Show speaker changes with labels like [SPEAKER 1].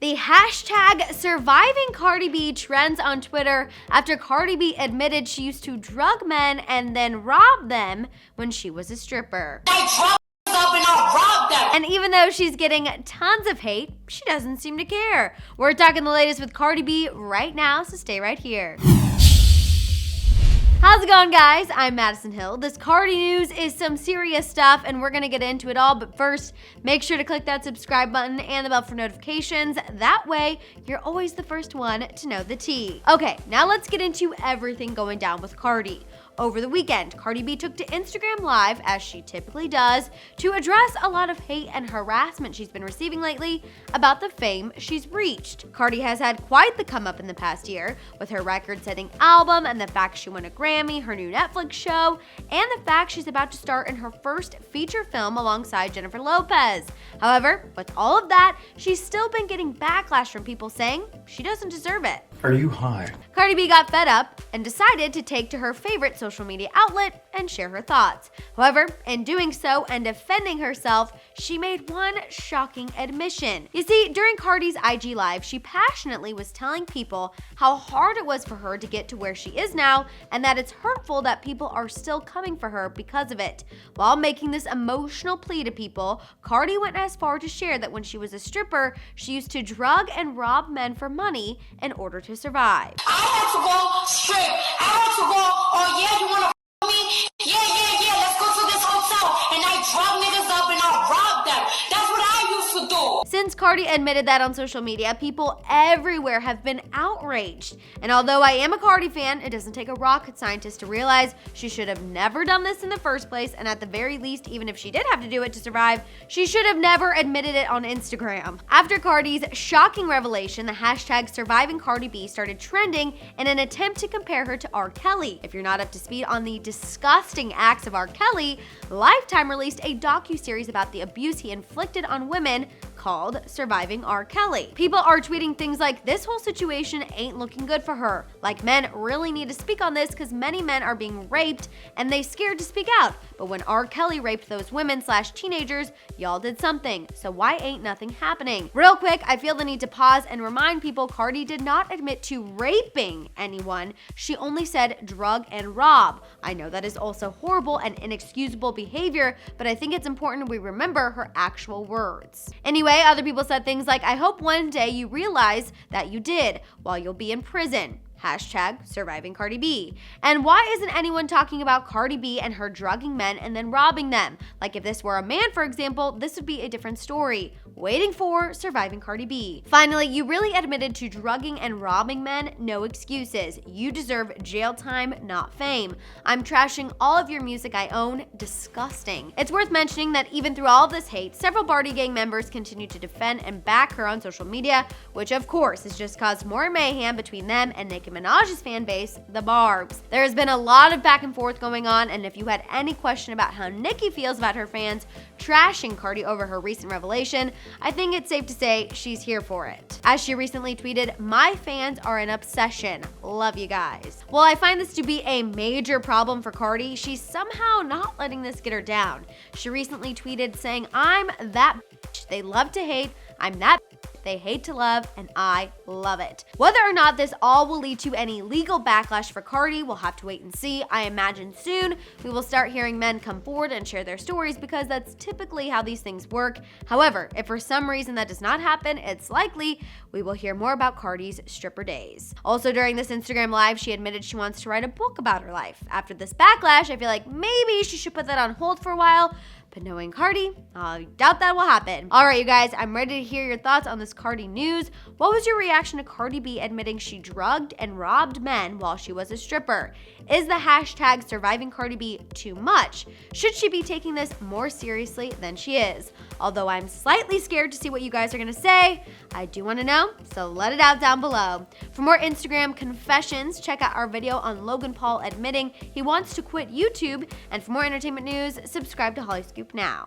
[SPEAKER 1] The hashtag surviving Cardi B trends on Twitter after Cardi B admitted she used to drug men and then rob them when she was a stripper. And even though she's getting tons of hate, she doesn't seem to care. We're talking the latest with Cardi B right now, so stay right here. How's it going, guys? I'm Madison Hill. This Cardi news is some serious stuff, and we're gonna get into it all, but first, make sure to click that subscribe button and the bell for notifications. That way, you're always the first one to know the tea. Okay, now let's get into everything going down with Cardi. Over the weekend, Cardi B took to Instagram Live, as she typically does, to address a lot of hate and harassment she's been receiving lately about the fame she's reached. Cardi has had quite the come up in the past year, with her record-setting album and the fact she won a Grammy, her new Netflix show, and the fact she's about to star in her first feature film alongside Jennifer Lopez. However, with all of that, she's still been getting backlash from people saying she doesn't deserve it.
[SPEAKER 2] Are you high?
[SPEAKER 1] Cardi B got fed up and decided to take to her favorite social media outlet and share her thoughts. However, in doing so and defending herself, she made one shocking admission. You see, during Cardi's IG Live, she passionately was telling people how hard it was for her to get to where she is now, and that it's hurtful that people are still coming for her because of it. While making this emotional plea to people, Cardi went as far to share that when she was a stripper, she used to drug and rob men for money in order to survive.
[SPEAKER 3] I had to go strip. I had to go, oh yeah, you wanna me? Yeah, let's go to this hotel. And I drug niggas up and I robbed them. That's what I used to do.
[SPEAKER 1] Since Cardi admitted that on social media, people everywhere have been outraged. And although I am a Cardi fan, it doesn't take a rocket scientist to realize she should have never done this in the first place, and at the very least, even if she did have to do it to survive, she should have never admitted it on Instagram. After Cardi's shocking revelation, the hashtag surviving Cardi B started trending in an attempt to compare her to R. Kelly. If you're not up to speed on the disgusting acts of R. Kelly, Lifetime released a docuseries about the abuse he inflicted on women called Surviving R. Kelly. People are tweeting things like, "This whole situation ain't looking good for her. Like, men really need to speak on this because many men are being raped and they scared to speak out. But when R. Kelly raped those women/teenagers, y'all did something. So why ain't nothing happening?" Real quick, I feel the need to pause and remind people Cardi did not admit to raping anyone. She only said drug and rob. I know that is also horrible and inexcusable behavior, but I think it's important we remember her actual words. Anyway, other people said things like, "I hope one day you realize that you did while you'll be in prison." Hashtag surviving Cardi B. And why isn't anyone talking about Cardi B and her drugging men and then robbing them? Like, if this were a man, for example, this would be a different story. Waiting for surviving Cardi B. Finally, you really admitted to drugging and robbing men? No excuses. You deserve jail time, not fame. I'm trashing all of your music I own. Disgusting. It's worth mentioning that even through all of this hate, several Cardi gang members continue to defend and back her on social media, which of course has just caused more mayhem between them and Nicki Minaj's fan base, the Barbs. There has been a lot of back and forth going on, and if you had any question about how Nicki feels about her fans trashing Cardi over her recent revelation, I think it's safe to say she's here for it. As she recently tweeted, "My fans are an obsession. Love you guys." While I find this to be a major problem for Cardi, she's somehow not letting this get her down. She recently tweeted saying, "I'm that bitch they love to hate. I'm that they hate to love, and I love it." Whether or not this all will lead to any legal backlash for Cardi, we'll have to wait and see. I imagine soon we will start hearing men come forward and share their stories because that's typically how these things work. However, if for some reason that does not happen, it's likely we will hear more about Cardi's stripper days. Also, during this Instagram Live, she admitted she wants to write a book about her life. After this backlash, I feel like maybe she should put that on hold for a while. But knowing Cardi, I doubt that will happen. All right, you guys, I'm ready to hear your thoughts on this Cardi news. What was your reaction to Cardi B admitting she drugged and robbed men while she was a stripper? Is the hashtag surviving Cardi B too much? Should she be taking this more seriously than she is? Although I'm slightly scared to see what you guys are gonna say, I do wanna know, so let it out down below. For more Instagram confessions, check out our video on Logan Paul admitting he wants to quit YouTube. And for more entertainment news, subscribe to Hollyscoop now.